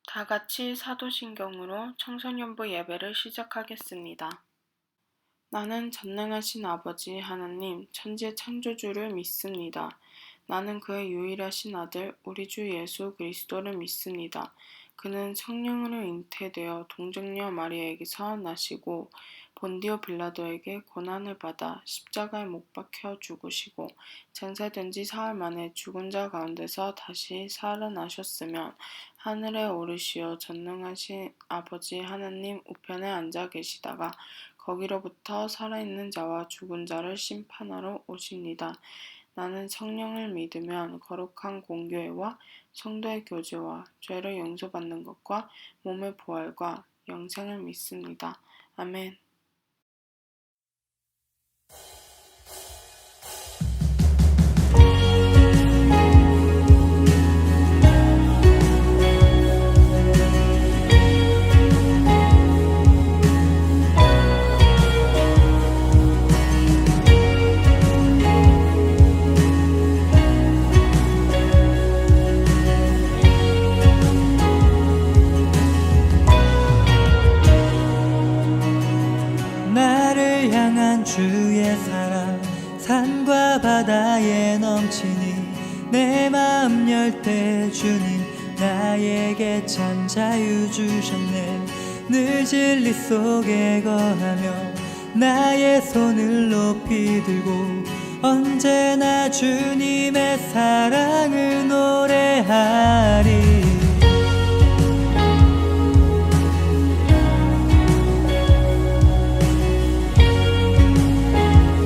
다 같이 사도신경으로 청소년부 예배를 시작하겠습니다. 나는 전능하신 아버지 하나님 천지 창조주를 믿습니다. 나는 그의 유일하신 아들 우리 주 예수 그리스도를 믿습니다. 그는 성령으로 잉태되어 동정녀 마리아에게서 나시고 본디오 빌라도에게 고난을 받아 십자가에 못 박혀 죽으시고 장사된 지 사흘 만에 죽은 자 가운데서 다시 살아나셨으면 하늘에 오르시어 전능하신 아버지 하나님 우편에 앉아 계시다가 거기로부터 살아있는 자와 죽은 자를 심판하러 오십니다. 나는 성령을 믿으면 거룩한 공교회와 성도의 교제와 죄를 용서받는 것과 몸의 부활과 영생을 믿습니다. 아멘. 나를 향한 주의 사랑 산과 바다에 넘치니 내 마음 열 때 주님 나에게 참 자유 주셨네. 늘 진리 속에 거하며 나의 손을 높이 들고 언제나 주님의 사랑을 노래하리.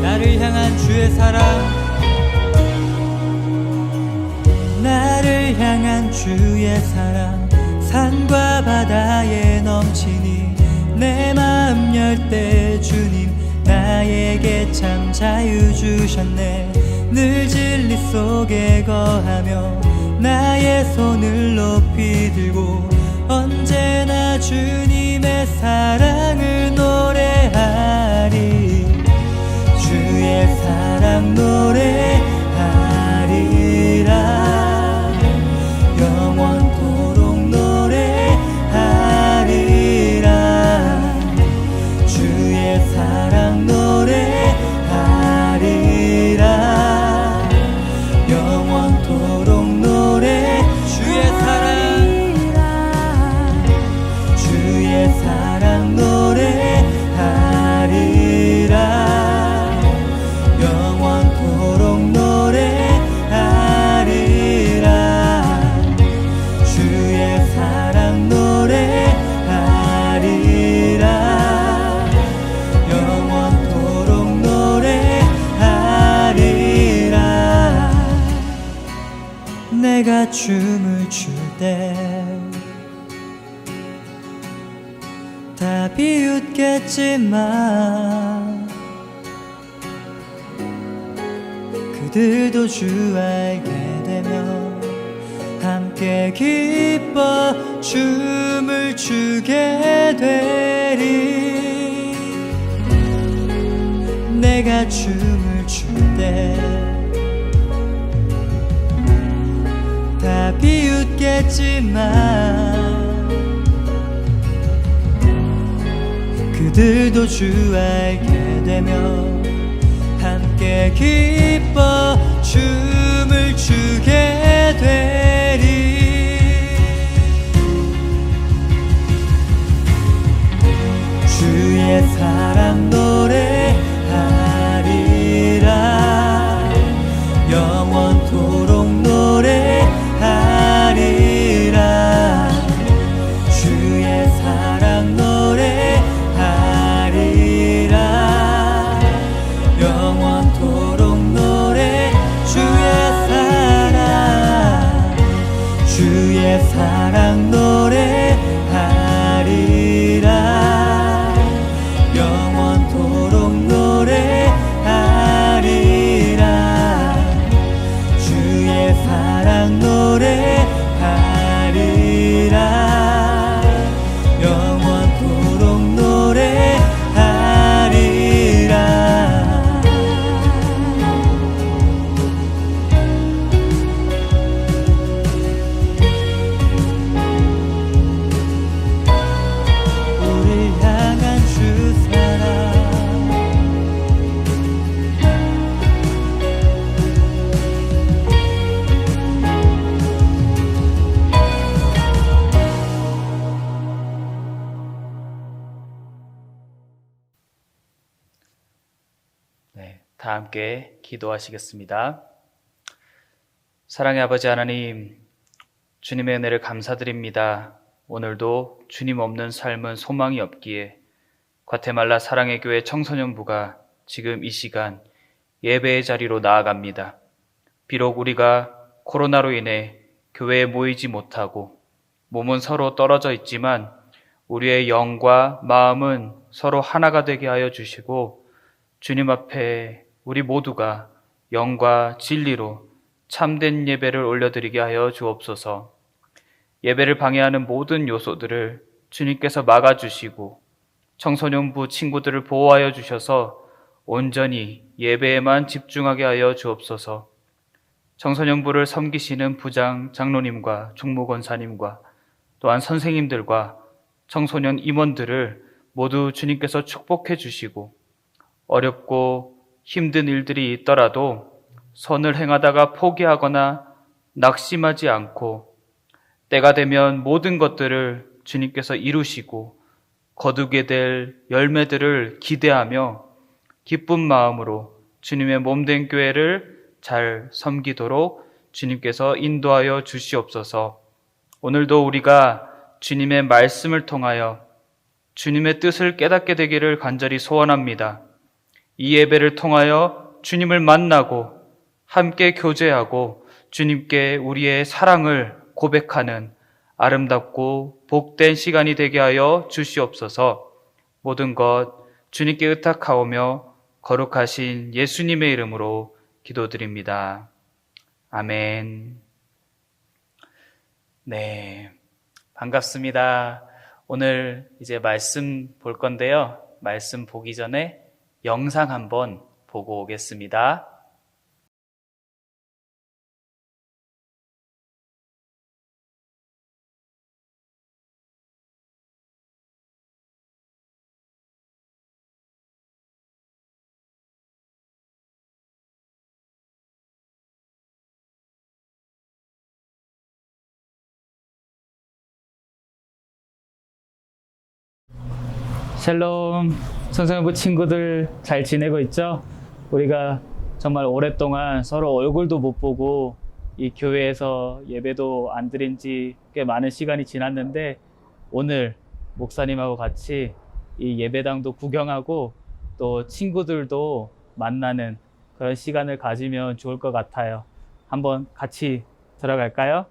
나를 향한 주의 사랑, 나를 향한 주의 사랑 산과 바다에 넘치니 내 마음 열 때 주님 나에게 참 자유 주셨네. 늘 진리 속에 거하며 나의 손을 높이 들고 언제나 주님의 사랑을 노래하리. 주의 사랑 노래하리라. 영원토록 노래하리라. 주의 사랑 노래하리라. 영원토록 노래. 주의 사랑 노래하리라. 영원토록 노래하리라. 주의 사랑 노래하리라. 영원토록 노래하리라. 내가 춤을 출 때 다 비웃겠지만 그들도 주 알게 되면 함께 기뻐 춤을 추게 되리. 내가 춤을 출 때 다 비웃겠지만 그들도 주 알게 되면 함께 기뻐 춤을 추게 되리. 주의 사랑 노래하리라. 영원토록 노래하리라. 주의 사랑 노래하리라. 영원토록 노래. 주의 사랑 노래하리라. 영원토록 노래하리라. 주의 사랑 노래하리라. 영원토록 노래하리라. 다 함께 기도하시겠습니다. 사랑의 아버지 하나님, 주님의 은혜를 감사드립니다. 오늘도 주님 없는 삶은 소망이 없기에 과테말라 사랑의 교회 청소년부가 지금 이 시간 예배의 자리로 나아갑니다. 비록 우리가 코로나로 인해 교회에 모이지 못하고 몸은 서로 떨어져 있지만 우리의 영과 마음은 서로 하나가 되게 하여 주시고 주님 앞에 우리 모두가 영과 진리로 참된 예배를 올려드리게 하여 주옵소서. 예배를 방해하는 모든 요소들을 주님께서 막아주시고 청소년부 친구들을 보호하여 주셔서 온전히 예배에만 집중하게 하여 주옵소서. 청소년부를 섬기시는 부장 장로님과 총무권사님과 또한 선생님들과 청소년 임원들을 모두 주님께서 축복해 주시고 어렵고 힘든 일들이 있더라도 선을 행하다가 포기하거나 낙심하지 않고 때가 되면 모든 것들을 주님께서 이루시고 거두게 될 열매들을 기대하며 기쁜 마음으로 주님의 몸된 교회를 잘 섬기도록 주님께서 인도하여 주시옵소서. 오늘도 우리가 주님의 말씀을 통하여 주님의 뜻을 깨닫게 되기를 간절히 소원합니다. 이 예배를 통하여 주님을 만나고 함께 교제하고 주님께 우리의 사랑을 고백하는 아름답고 복된 시간이 되게 하여 주시옵소서. 모든 것 주님께 의탁하오며 거룩하신 예수님의 이름으로 기도드립니다. 아멘. 네, 반갑습니다. 오늘 이제 말씀 볼 건데요. 말씀 보기 전에 영상 한번 보고 오겠습니다. 샬롬, 청소년부 친구들 잘 지내고 있죠? 우리가 정말 오랫동안 서로 얼굴도 못 보고 이 교회에서 예배도 안 드린 지 꽤 많은 시간이 지났는데 오늘 목사님하고 같이 이 예배당도 구경하고 또 친구들도 만나는 그런 시간을 가지면 좋을 것 같아요. 한번 같이 들어갈까요?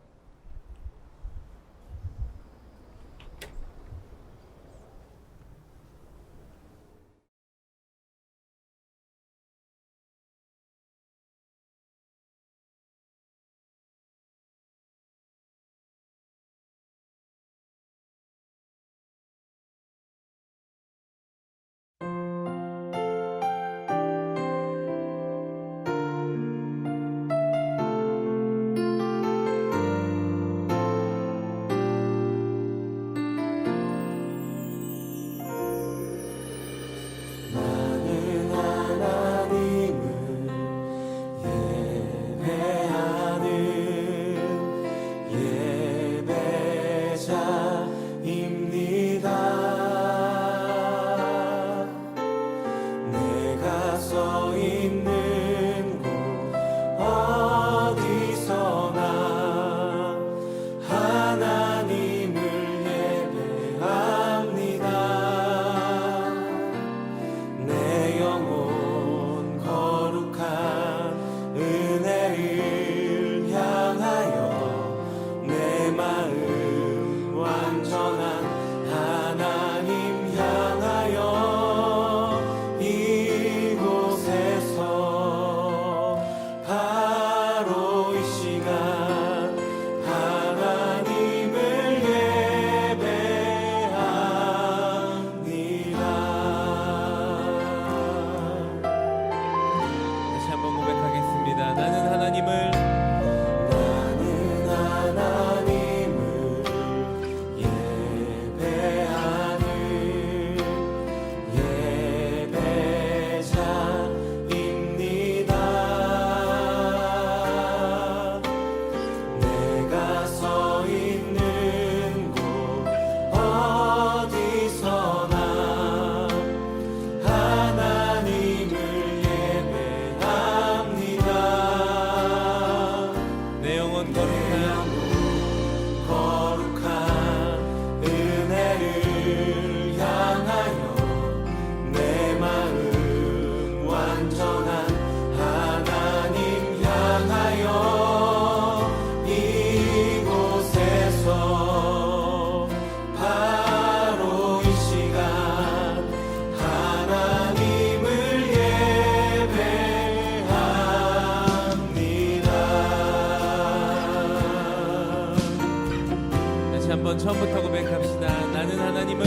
한번부터 고백합시다. 나는 하나님을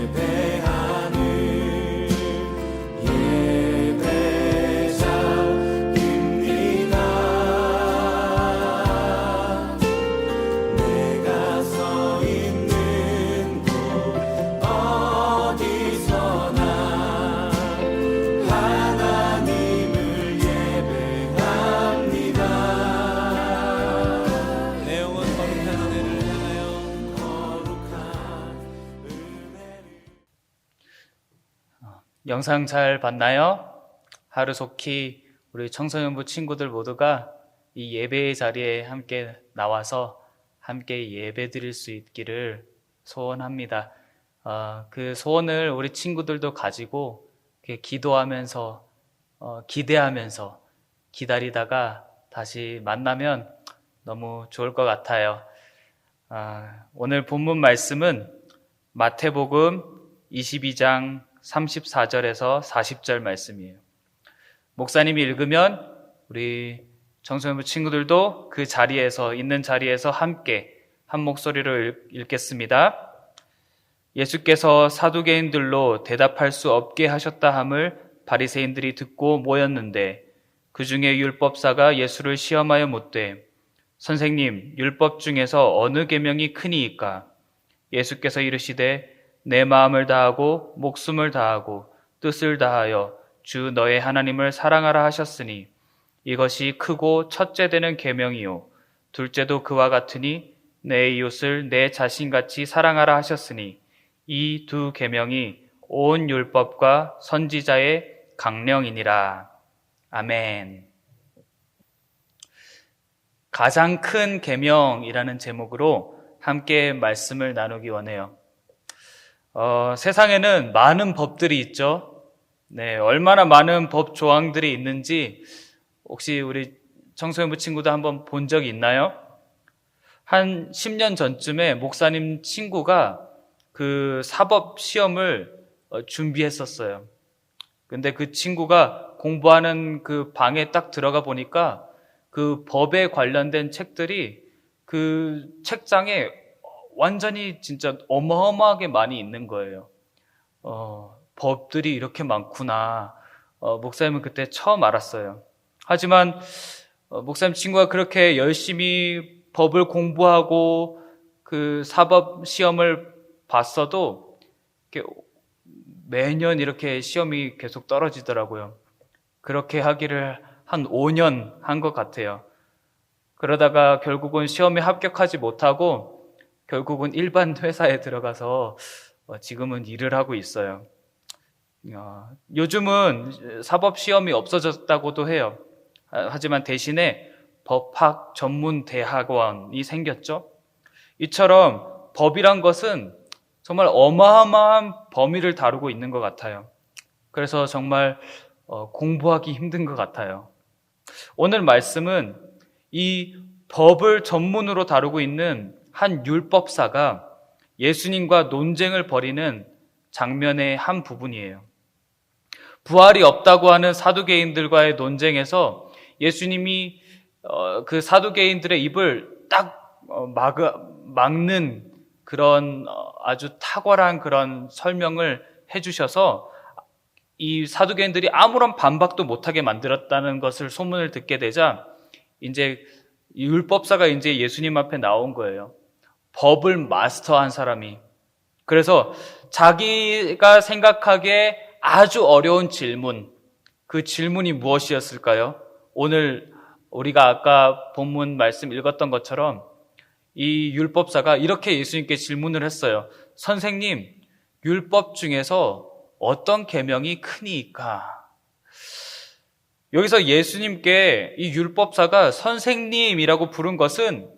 예배하는 예배자입니다. 내가 서 있는 곳 어디서나 하나님을 예배합니다. 내 영혼 거룩한 은혜를 향하여 거룩한 은혜를. 영상 잘 봤나요? 하루속히 우리 청소년부 친구들 모두가 이 예배의 자리에 함께 나와서 함께 예배 드릴 수 있기를 소원합니다. 그 소원을 우리 친구들도 가지고 이렇게 기도하면서 기대하면서 기다리다가 다시 만나면 너무 좋을 것 같아요. 오늘 본문 말씀은 마태복음 22장 34절에서 40절 말씀이에요. 목사님이 읽으면 우리 청소년부 친구들도 그 자리에서 있는 자리에서 함께 한 목소리로 읽겠습니다. 예수께서 사두개인들로 대답할 수 없게 하셨다 함을 바리새인들이 듣고 모였는데 그 중에 율법사가 예수를 시험하여 묻되 선생님, 율법 중에서 어느 계명이 크니이까? 예수께서 이르시되 내 마음을 다하고 목숨을 다하고 뜻을 다하여 주 너의 하나님을 사랑하라 하셨으니 이것이 크고 첫째 되는 계명이요 둘째도 그와 같으니 내 이웃을 내 자신같이 사랑하라 하셨으니 이 두 계명이 온 율법과 선지자의 강령이니라. 아멘. 가장 큰 계명이라는 제목으로 함께 말씀을 나누기 원해요. 세상에는 많은 법들이 있죠. 네, 얼마나 많은 법 조항들이 있는지 혹시 우리 청소년부 친구도 한번 본 적이 있나요? 한 10년 전쯤에 목사님 친구가 그 사법 시험을 준비했었어요. 근데 그 친구가 공부하는 그 방에 딱 들어가 보니까 그 법에 관련된 책들이 그 책장에 완전히 진짜 어마어마하게 많이 있는 거예요. 법들이 이렇게 많구나. 목사님은 그때 처음 알았어요. 하지만 목사님 친구가 그렇게 열심히 법을 공부하고 그 사법 시험을 봤어도 이렇게 매년 이렇게 시험이 계속 떨어지더라고요. 그렇게 하기를 한 5년 한 것 같아요. 그러다가 결국은 시험에 합격하지 못하고 결국은 일반 회사에 들어가서 지금은 일을 하고 있어요. 요즘은 사법 시험이 없어졌다고도 해요. 하지만 대신에 법학 전문 대학원이 생겼죠. 이처럼 법이란 것은 정말 어마어마한 범위를 다루고 있는 것 같아요. 그래서 정말 공부하기 힘든 것 같아요. 오늘 말씀은 이 법을 전문으로 다루고 있는 한 율법사가 예수님과 논쟁을 벌이는 장면의 한 부분이에요. 부활이 없다고 하는 사두개인들과의 논쟁에서 예수님이 그 사두개인들의 입을 딱 막는 그런 아주 탁월한 그런 설명을 해주셔서 이 사두개인들이 아무런 반박도 못하게 만들었다는 것을 소문을 듣게 되자 이제 율법사가 이제 예수님 앞에 나온 거예요. 법을 마스터한 사람이. 그래서 자기가 생각하기에 아주 어려운 질문, 그 질문이 무엇이었을까요? 오늘 우리가 아까 본문 말씀 읽었던 것처럼 이 율법사가 이렇게 예수님께 질문을 했어요. 선생님, 율법 중에서 어떤 계명이 크니까? 여기서 예수님께 이 율법사가 선생님이라고 부른 것은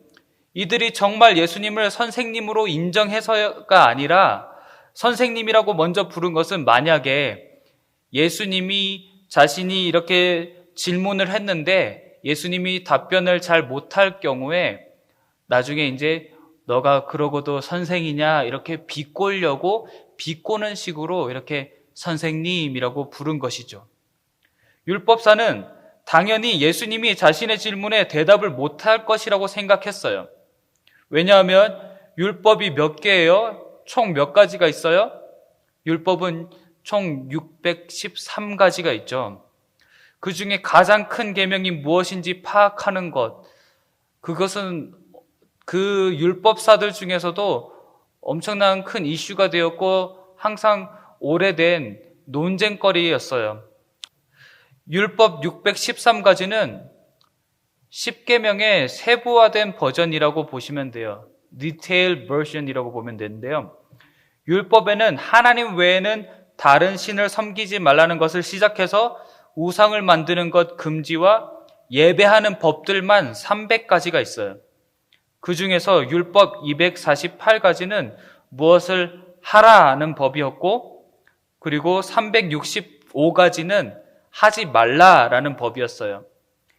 이들이 정말 예수님을 선생님으로 인정해서가 아니라 선생님이라고 먼저 부른 것은 만약에 예수님이 자신이 이렇게 질문을 했는데 예수님이 답변을 잘 못할 경우에 나중에 이제 너가 그러고도 선생이냐 이렇게 비꼬려고 비꼬는 식으로 이렇게 선생님이라고 부른 것이죠. 율법사는 당연히 예수님이 자신의 질문에 대답을 못할 것이라고 생각했어요. 왜냐하면 율법이 몇 개예요? 총 몇 가지가 있어요? 율법은 총 613가지가 있죠. 그 중에 가장 큰 계명이 무엇인지 파악하는 것, 그것은 그 율법사들 중에서도 엄청난 큰 이슈가 되었고 항상 오래된 논쟁거리였어요. 율법 613가지는 10계명의 세부화된 버전이라고 보시면 돼요. Detailed version이라고 보면 되는데요. 율법에는 하나님 외에는 다른 신을 섬기지 말라는 것을 시작해서 우상을 만드는 것 금지와 예배하는 법들만 300가지가 있어요. 그 중에서 율법 248가지는 무엇을 하라는 법이었고, 그리고 365가지는 하지 말라라는 법이었어요.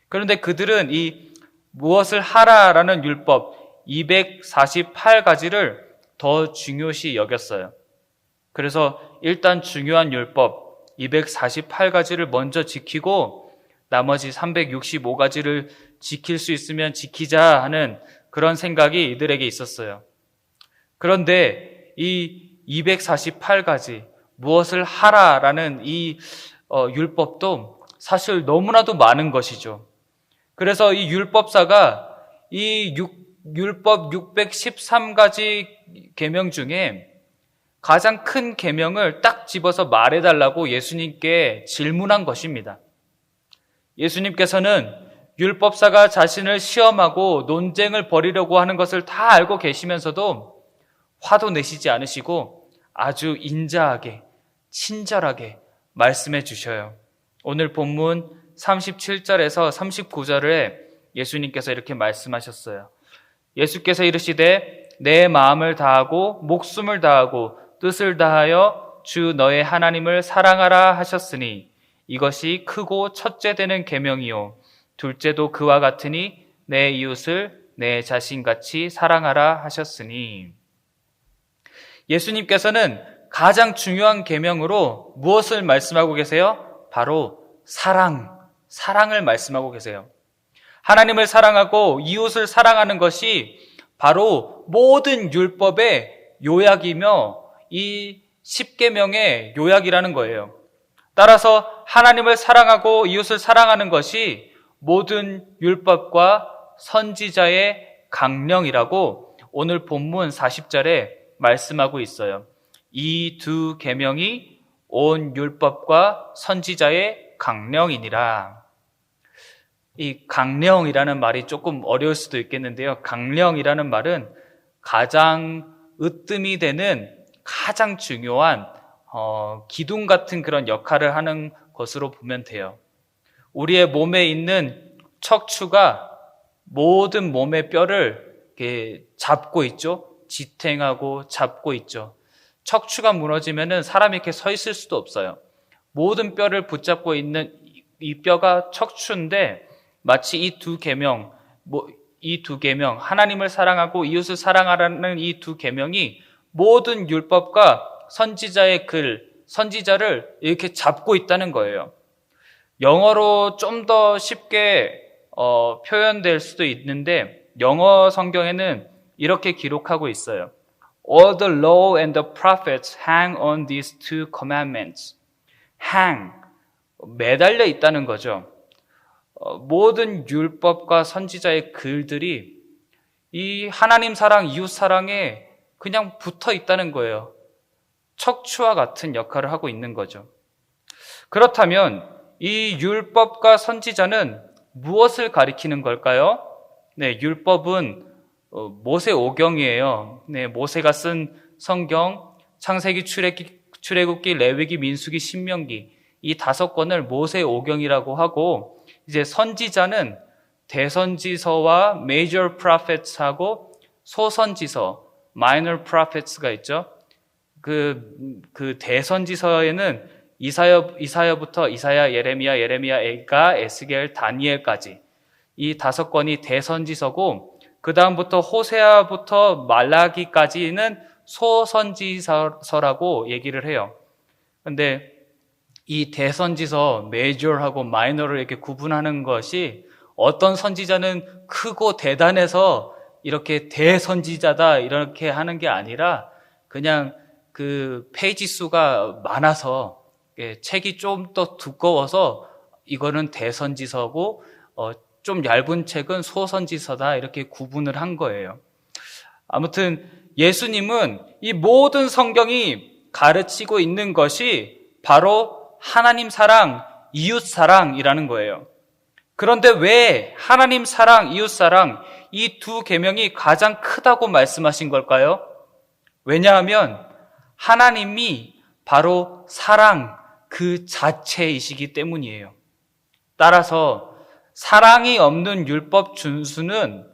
그런데 그들은 이 무엇을 하라라는 율법 248가지를 더 중요시 여겼어요. 그래서 일단 중요한 율법 248가지를 먼저 지키고 나머지 365가지를 지킬 수 있으면 지키자 하는 그런 생각이 이들에게 있었어요. 그런데 이 248가지 무엇을 하라라는 이 율법도 사실 너무나도 많은 것이죠. 그래서 이 율법사가 이 율법 613가지 계명 중에 가장 큰 계명을 딱 집어서 말해달라고 예수님께 질문한 것입니다. 예수님께서는 율법사가 자신을 시험하고 논쟁을 벌이려고 하는 것을 다 알고 계시면서도 화도 내시지 않으시고 아주 인자하게, 친절하게 말씀해 주셔요. 오늘 본문 37절에서 39절에 예수님께서 이렇게 말씀하셨어요. 예수께서 이르시되 내 마음을 다하고 목숨을 다하고 뜻을 다하여 주 너의 하나님을 사랑하라 하셨으니 이것이 크고 첫째 되는 계명이요 둘째도 그와 같으니 내 이웃을 내 자신같이 사랑하라 하셨으니. 예수님께서는 가장 중요한 계명으로 무엇을 말씀하고 계세요? 바로 사랑을 말씀하고 계세요. 하나님을 사랑하고 이웃을 사랑하는 것이 바로 모든 율법의 요약이며 이 10계명의 요약이라는 거예요. 따라서 하나님을 사랑하고 이웃을 사랑하는 것이 모든 율법과 선지자의 강령이라고 오늘 본문 40절에 말씀하고 있어요. 이 두 계명이 온 율법과 선지자의 강령이니라. 이 강령이라는 말이 조금 어려울 수도 있겠는데요. 강령이라는 말은 가장 으뜸이 되는 가장 중요한 기둥 같은 그런 역할을 하는 것으로 보면 돼요. 우리의 몸에 있는 척추가 모든 몸의 뼈를 이렇게 잡고 있죠. 지탱하고 잡고 있죠. 척추가 무너지면은 사람이 이렇게 서 있을 수도 없어요. 모든 뼈를 붙잡고 있는 이 뼈가 척추인데 마치 이 두 계명, 하나님을 사랑하고 이웃을 사랑하라는 이 두 계명이 모든 율법과 선지자의 선지자를 이렇게 잡고 있다는 거예요. 영어로 좀 더 쉽게 표현될 수도 있는데 영어 성경에는 이렇게 기록하고 있어요. All the law and the prophets hang on these two commandments. hang, 매달려 있다는 거죠. 모든 율법과 선지자의 글들이 이 하나님 사랑, 이웃 사랑에 그냥 붙어 있다는 거예요. 척추와 같은 역할을 하고 있는 거죠. 그렇다면 이 율법과 선지자는 무엇을 가리키는 걸까요? 네, 율법은 모세오경이에요. 네, 모세가 쓴 성경, 창세기, 출애굽기, 레위기, 민수기, 신명기 이 5권을 모세오경이라고 하고 이제 선지자는 대선지서와 major prophets하고 소선지서, minor prophets가 있죠. 그 대선지서에는 이사야부터 이사야, 예레미야, 에가, 에스겔, 다니엘까지 이 5권이 대선지서고 그 다음부터 호세아부터 말라기까지는 소선지서라고 얘기를 해요. 근데 이 대선지서 메이저하고 마이너를 이렇게 구분하는 것이 어떤 선지자는 크고 대단해서 이렇게 대선지자다 이렇게 하는 게 아니라 그냥 그 페이지 수가 많아서 책이 좀 더 두꺼워서 이거는 대선지서고 좀 얇은 책은 소선지서다 이렇게 구분을 한 거예요. 아무튼 예수님은 이 모든 성경이 가르치고 있는 것이 바로 하나님 사랑, 이웃 사랑이라는 거예요. 그런데 왜 하나님 사랑, 이웃 사랑 이 두 계명이 가장 크다고 말씀하신 걸까요? 왜냐하면 하나님이 바로 사랑 그 자체이시기 때문이에요. 따라서 사랑이 없는 율법 준수는,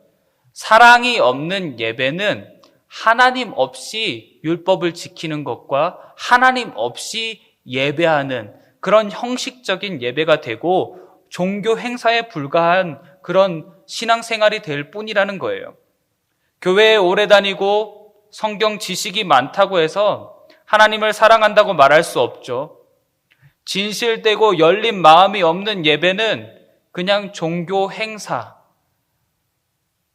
사랑이 없는 예배는 하나님 없이 율법을 지키는 것과 하나님 없이 예배하는 그런 형식적인 예배가 되고 종교 행사에 불과한 그런 신앙생활이 될 뿐이라는 거예요. 교회에 오래 다니고 성경 지식이 많다고 해서 하나님을 사랑한다고 말할 수 없죠. 진실되고 열린 마음이 없는 예배는 그냥 종교 행사,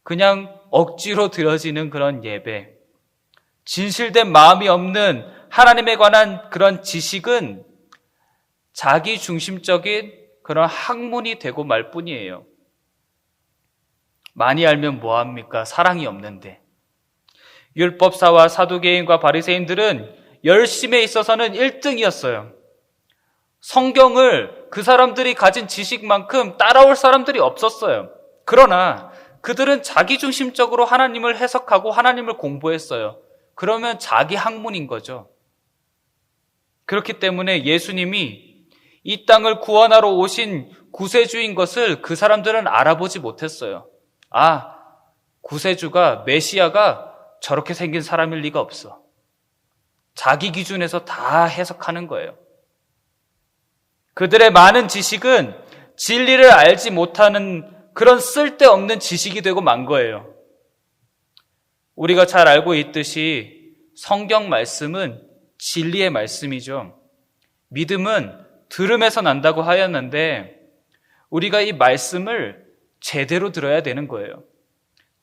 그냥 억지로 드려지는 그런 예배. 진실된 마음이 없는 하나님에 관한 그런 지식은 자기 중심적인 그런 학문이 되고 말 뿐이에요. 많이 알면 뭐합니까? 사랑이 없는데. 율법사와 사두개인과 바리새인들은 열심에 있어서는 1등이었어요. 성경을 그 사람들이 가진 지식만큼 따라올 사람들이 없었어요. 그러나 그들은 자기중심적으로 하나님을 해석하고 하나님을 공부했어요. 그러면 자기 학문인 거죠. 그렇기 때문에 예수님이 이 땅을 구원하러 오신 구세주인 것을 그 사람들은 알아보지 못했어요. 아, 구세주가, 메시아가 저렇게 생긴 사람일 리가 없어. 자기 기준에서 다 해석하는 거예요. 그들의 많은 지식은 진리를 알지 못하는 그런 쓸데없는 지식이 되고 만 거예요. 우리가 잘 알고 있듯이 성경 말씀은 진리의 말씀이죠. 믿음은 들음에서 난다고 하였는데 우리가 이 말씀을 제대로 들어야 되는 거예요.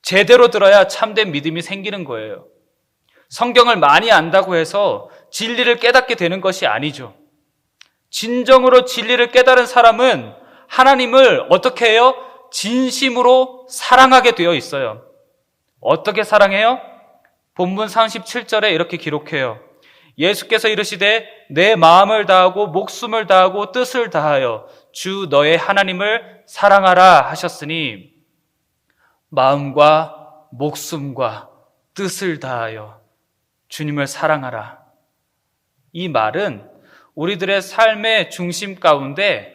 제대로 들어야 참된 믿음이 생기는 거예요. 성경을 많이 안다고 해서 진리를 깨닫게 되는 것이 아니죠. 진정으로 진리를 깨달은 사람은 하나님을 어떻게 해요? 진심으로 사랑하게 되어 있어요. 어떻게 사랑해요? 본문 37절에 이렇게 기록해요. 예수께서 이르시되 내 마음을 다하고 목숨을 다하고 뜻을 다하여 주 너의 하나님을 사랑하라 하셨으니 마음과 목숨과 뜻을 다하여 주님을 사랑하라. 이 말은 우리들의 삶의 중심 가운데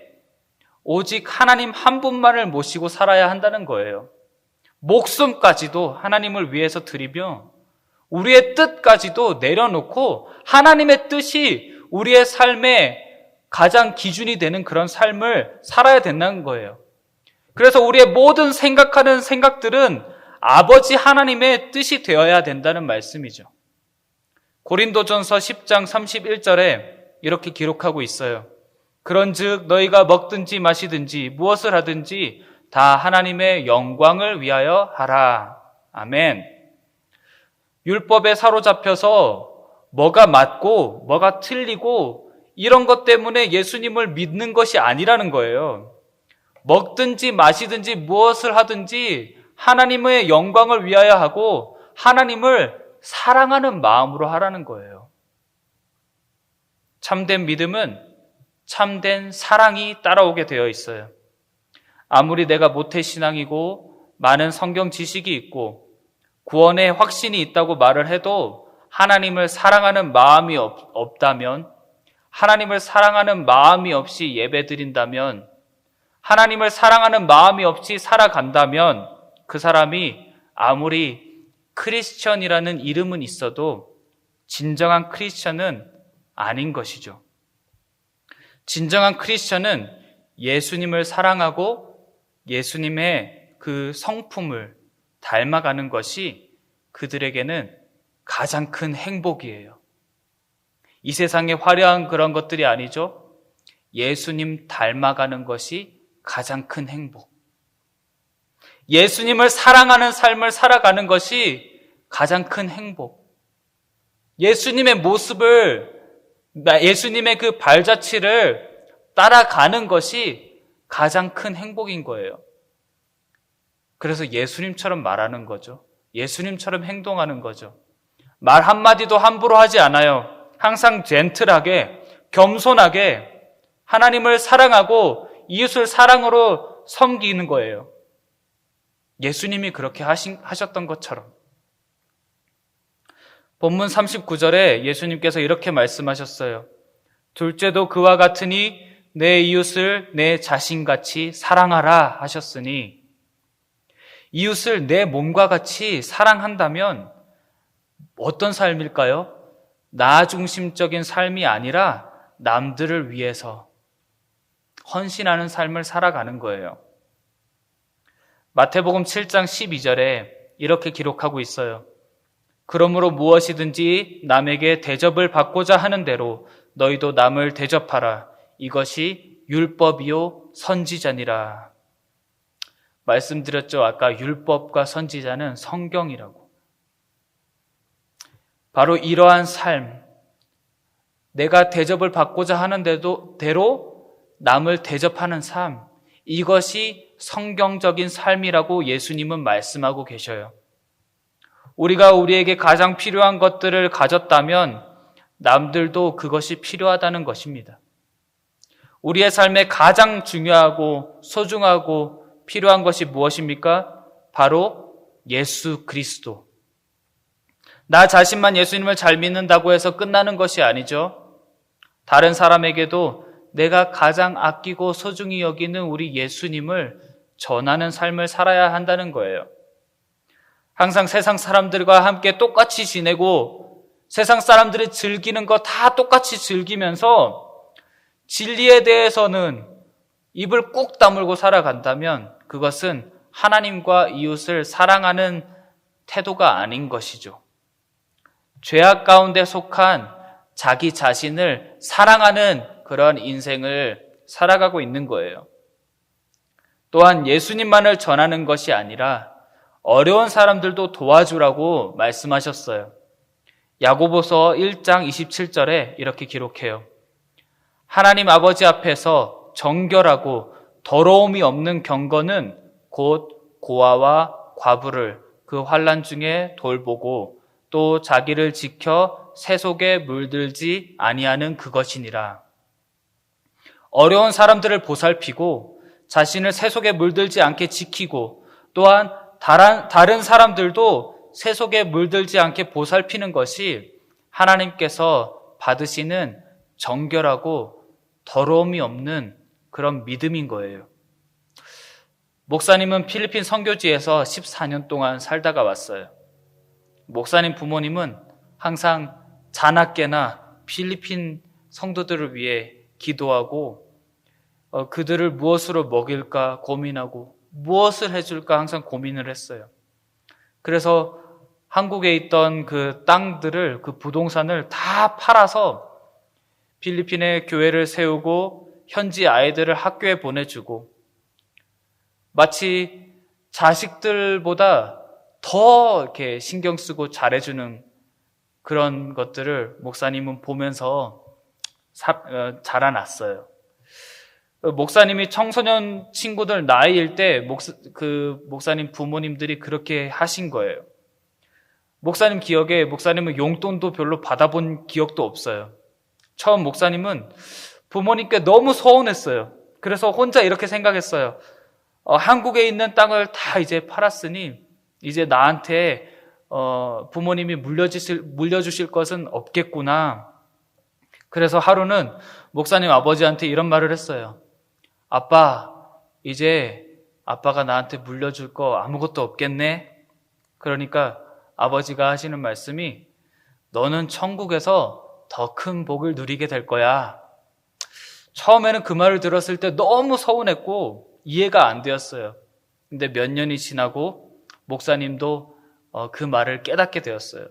오직 하나님 한 분만을 모시고 살아야 한다는 거예요. 목숨까지도 하나님을 위해서 드리며 우리의 뜻까지도 내려놓고 하나님의 뜻이 우리의 삶의 가장 기준이 되는 그런 삶을 살아야 된다는 거예요. 그래서 우리의 모든 생각하는 생각들은 아버지 하나님의 뜻이 되어야 된다는 말씀이죠. 고린도전서 10장 31절에 이렇게 기록하고 있어요. 그런즉 너희가 먹든지 마시든지 무엇을 하든지 다 하나님의 영광을 위하여 하라. 아멘. 율법에 사로잡혀서 뭐가 맞고 뭐가 틀리고 이런 것 때문에 예수님을 믿는 것이 아니라는 거예요. 먹든지 마시든지 무엇을 하든지 하나님의 영광을 위하여 하고 하나님을 사랑하는 마음으로 하라는 거예요. 참된 믿음은 참된 사랑이 따라오게 되어 있어요. 아무리 내가 모태신앙이고 많은 성경 지식이 있고 구원의 확신이 있다고 말을 해도 하나님을 사랑하는 마음이 없다면, 하나님을 사랑하는 마음이 없이 예배드린다면, 하나님을 사랑하는 마음이 없이 살아간다면 그 사람이 아무리 크리스천이라는 이름은 있어도 진정한 크리스천은 아닌 것이죠. 진정한 크리스천은 예수님을 사랑하고 예수님의 그 성품을 닮아가는 것이 그들에게는 가장 큰 행복이에요. 이 세상의 화려한 그런 것들이 아니죠. 예수님 닮아가는 것이 가장 큰 행복. 예수님을 사랑하는 삶을 살아가는 것이 가장 큰 행복. 예수님의 모습을, 예수님의 그 발자취를 따라가는 것이 가장 큰 행복인 거예요. 그래서 예수님처럼 말하는 거죠. 예수님처럼 행동하는 거죠. 말 한마디도 함부로 하지 않아요. 항상 젠틀하게, 겸손하게 하나님을 사랑하고 이웃을 사랑으로 섬기는 거예요. 예수님이 그렇게 하셨던 것처럼. 본문 39절에 예수님께서 이렇게 말씀하셨어요. 둘째도 그와 같으니 내 이웃을 내 자신같이 사랑하라 하셨으니, 이웃을 내 몸과 같이 사랑한다면 어떤 삶일까요? 나 중심적인 삶이 아니라 남들을 위해서 헌신하는 삶을 살아가는 거예요. 마태복음 7장 12절에 이렇게 기록하고 있어요. 그러므로 무엇이든지 남에게 대접을 받고자 하는 대로 너희도 남을 대접하라. 이것이 율법이요 선지자니라. 말씀드렸죠. 아까 율법과 선지자는 성경이라고. 바로 이러한 삶, 내가 대접을 받고자 하는 대로 남을 대접하는 삶, 이것이 성경적인 삶이라고 예수님은 말씀하고 계셔요. 우리가 우리에게 가장 필요한 것들을 가졌다면 남들도 그것이 필요하다는 것입니다. 우리의 삶에 가장 중요하고 소중하고 필요한 것이 무엇입니까? 바로 예수 그리스도. 나 자신만 예수님을 잘 믿는다고 해서 끝나는 것이 아니죠. 다른 사람에게도 내가 가장 아끼고 소중히 여기는 우리 예수님을 전하는 삶을 살아야 한다는 거예요. 항상 세상 사람들과 함께 똑같이 지내고 세상 사람들이 즐기는 거 다 똑같이 즐기면서 진리에 대해서는 입을 꾹 다물고 살아간다면 그것은 하나님과 이웃을 사랑하는 태도가 아닌 것이죠. 죄악 가운데 속한 자기 자신을 사랑하는 그런 인생을 살아가고 있는 거예요. 또한 예수님만을 전하는 것이 아니라 어려운 사람들도 도와주라고 말씀하셨어요. 야고보서 1장 27절에 이렇게 기록해요. 하나님 아버지 앞에서 정결하고 더러움이 없는 경건은 곧 고아와 과부를 그 환난 중에 돌보고 또 자기를 지켜 세속에 물들지 아니하는 그것이니라. 어려운 사람들을 보살피고 자신을 세속에 물들지 않게 지키고 또한 다른 사람들도 세속에 물들지 않게 보살피는 것이 하나님께서 받으시는 정결하고 더러움이 없는 그런 믿음인 거예요. 목사님은 필리핀 선교지에서 14년 동안 살다가 왔어요. 목사님 부모님은 항상 자나깨나 필리핀 성도들을 위해 기도하고 그들을 무엇으로 먹일까 고민하고 무엇을 해줄까 항상 고민을 했어요. 그래서 한국에 있던 그 땅들을, 그 부동산을 다 팔아서 필리핀에 교회를 세우고 현지 아이들을 학교에 보내주고 마치 자식들보다 더 이렇게 신경 쓰고 잘해주는 그런 것들을 목사님은 보면서 자라났어요. 목사님이 청소년 친구들 나이일 때 목사님 부모님들이 그렇게 하신 거예요. 목사님 기억에 목사님은 용돈도 별로 받아본 기억도 없어요. 처음 목사님은 부모님께 너무 서운했어요. 그래서 혼자 이렇게 생각했어요. 한국에 있는 땅을 다 이제 팔았으니 이제 나한테 부모님이 물려주실 것은 없겠구나. 그래서 하루는 목사님 아버지한테 이런 말을 했어요. 아빠, 이제 아빠가 나한테 물려줄 거 아무것도 없겠네? 그러니까 아버지가 하시는 말씀이 너는 천국에서 더 큰 복을 누리게 될 거야. 처음에는 그 말을 들었을 때 너무 서운했고 이해가 안 되었어요. 근데 몇 년이 지나고 목사님도 그 말을 깨닫게 되었어요.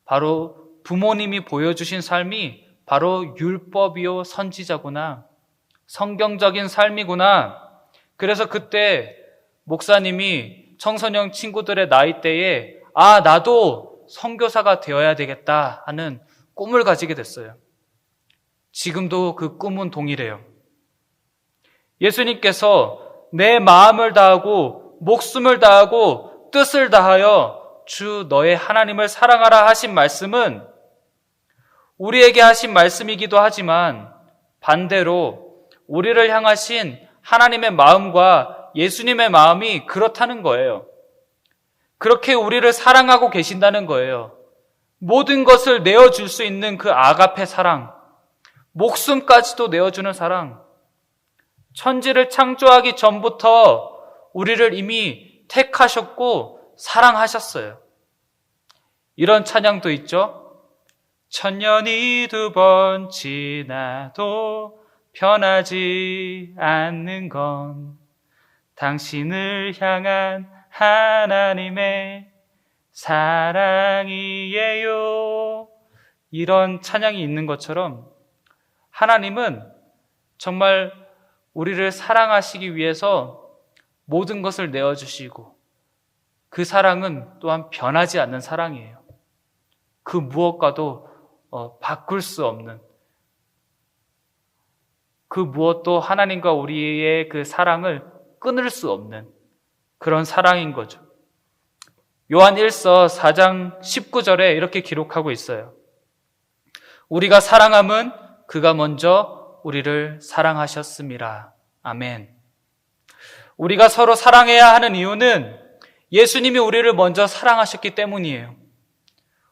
바로 부모님이 보여주신 삶이 바로 율법이요 선지자구나. 성경적인 삶이구나. 그래서 그때 목사님이 청소년 친구들의 나이대에 나도 선교사가 되어야 되겠다 하는 꿈을 가지게 됐어요. 지금도 그 꿈은 동일해요. 예수님께서 내 마음을 다하고 목숨을 다하고 뜻을 다하여 주 너의 하나님을 사랑하라 하신 말씀은 우리에게 하신 말씀이기도 하지만 반대로 우리를 향하신 하나님의 마음과 예수님의 마음이 그렇다는 거예요. 그렇게 우리를 사랑하고 계신다는 거예요. 모든 것을 내어줄 수 있는 그 아가페 사랑, 목숨까지도 내어주는 사랑, 천지를 창조하기 전부터 우리를 이미 택하셨고 사랑하셨어요. 이런 찬양도 있죠. 천년이 2번 지나도 변하지 않는 건 당신을 향한 하나님의 사랑이에요. 이런 찬양이 있는 것처럼 하나님은 정말 우리를 사랑하시기 위해서 모든 것을 내어주시고 그 사랑은 또한 변하지 않는 사랑이에요. 그 무엇과도 바꿀 수 없는, 그 무엇도 하나님과 우리의 그 사랑을 끊을 수 없는 그런 사랑인 거죠. 요한 1서 4장 19절에 이렇게 기록하고 있어요. 우리가 사랑함은 그가 먼저 우리를 사랑하셨습니다. 아멘. 우리가 서로 사랑해야 하는 이유는 예수님이 우리를 먼저 사랑하셨기 때문이에요.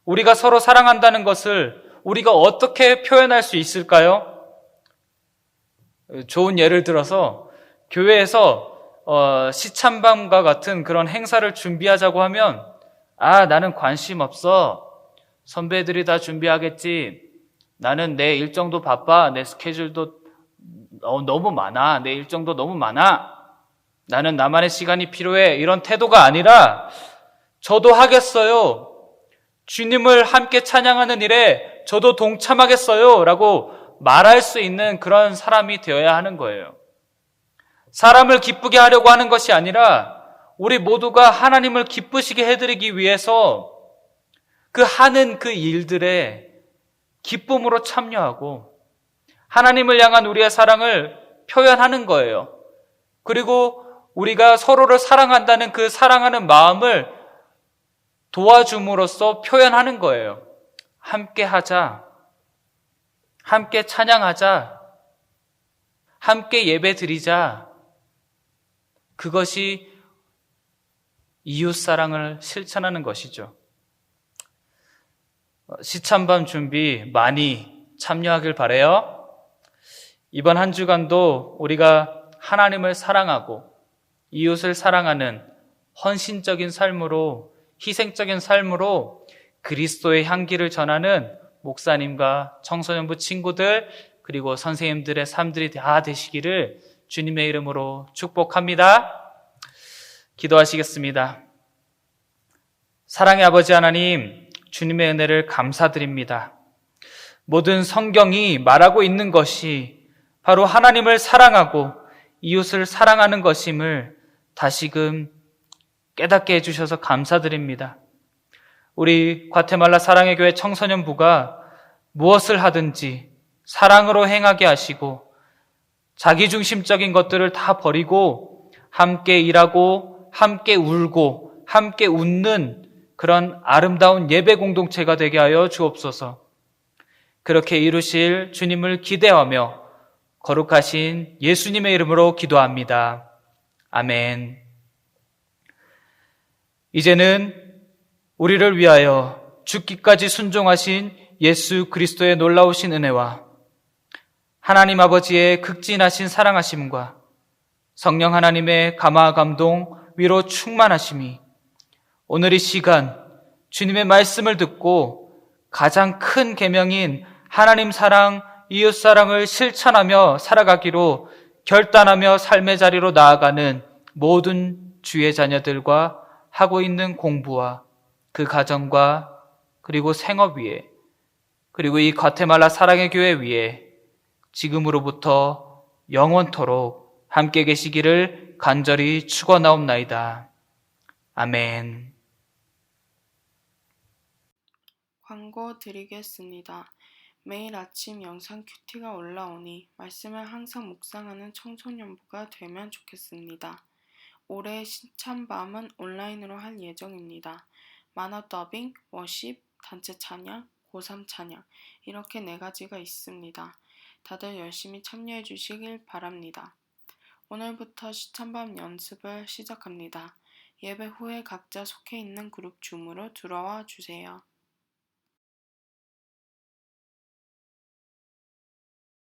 우리가 서로 사랑한다는 것을 우리가 어떻게 표현할 수 있을까요? 좋은 예를 들어서 교회에서 시참밤과 같은 그런 행사를 준비하자고 하면 나는 관심 없어. 선배들이 다 준비하겠지. 나는 내 일정도 바빠. 내 스케줄도 너무 많아. 내 일정도 너무 많아. 나는 나만의 시간이 필요해. 이런 태도가 아니라 저도 하겠어요. 주님을 함께 찬양하는 일에 저도 동참하겠어요. 라고 말할 수 있는 그런 사람이 되어야 하는 거예요. 사람을 기쁘게 하려고 하는 것이 아니라 우리 모두가 하나님을 기쁘시게 해드리기 위해서 그 하는 그 일들에 기쁨으로 참여하고 하나님을 향한 우리의 사랑을 표현하는 거예요. 그리고 우리가 서로를 사랑한다는 그 사랑하는 마음을 도와줌으로써 표현하는 거예요. 함께 하자. 함께 찬양하자. 함께 예배 드리자. 그것이 이웃사랑을 실천하는 것이죠. 시참밤 준비 많이 참여하길 바라요. 이번 한 주간도 우리가 하나님을 사랑하고 이웃을 사랑하는 헌신적인 삶으로, 희생적인 삶으로 그리스도의 향기를 전하는 목사님과 청소년부 친구들 그리고 선생님들의 삶들이 다 되시기를 주님의 이름으로 축복합니다. 기도하시겠습니다. 사랑의 아버지 하나님, 주님의 은혜를 감사드립니다. 모든 성경이 말하고 있는 것이 바로 하나님을 사랑하고 이웃을 사랑하는 것임을 다시금 깨닫게 해주셔서 감사드립니다. 우리 과테말라 사랑의 교회 청소년부가 무엇을 하든지 사랑으로 행하게 하시고 자기중심적인 것들을 다 버리고 함께 일하고 함께 울고 함께 웃는 그런 아름다운 예배 공동체가 되게 하여 주옵소서. 그렇게 이루실 주님을 기대하며 거룩하신 예수님의 이름으로 기도합니다. 아멘. 이제는 우리를 위하여 죽기까지 순종하신 예수 그리스도의 놀라우신 은혜와 하나님 아버지의 극진하신 사랑하심과 성령 하나님의 감화 감동 위로 충만하심이 오늘 이 시간 주님의 말씀을 듣고 가장 큰 계명인 하나님 사랑, 이웃 사랑을 실천하며 살아가기로 결단하며 삶의 자리로 나아가는 모든 주의 자녀들과 하고 있는 공부와 그 가정과 그리고 생업 위에 그리고 이 과테말라 사랑의 교회 위에 지금으로부터 영원토록 함께 계시기를 간절히 축원하옵나이다. 아멘. 광고 드리겠습니다. 매일 아침 영상 큐티가 올라오니 말씀을 항상 묵상하는 청소년부가 되면 좋겠습니다. 올해 신찬밤은 온라인으로 할 예정입니다. 만화 더빙, 워십, 단체 찬양, 고3 찬양 이렇게 4가지가 있습니다. 다들 열심히 참여해 주시길 바랍니다. 오늘부터 신찬밤 연습을 시작합니다. 예배 후에 각자 속해 있는 그룹 줌으로 들어와 주세요.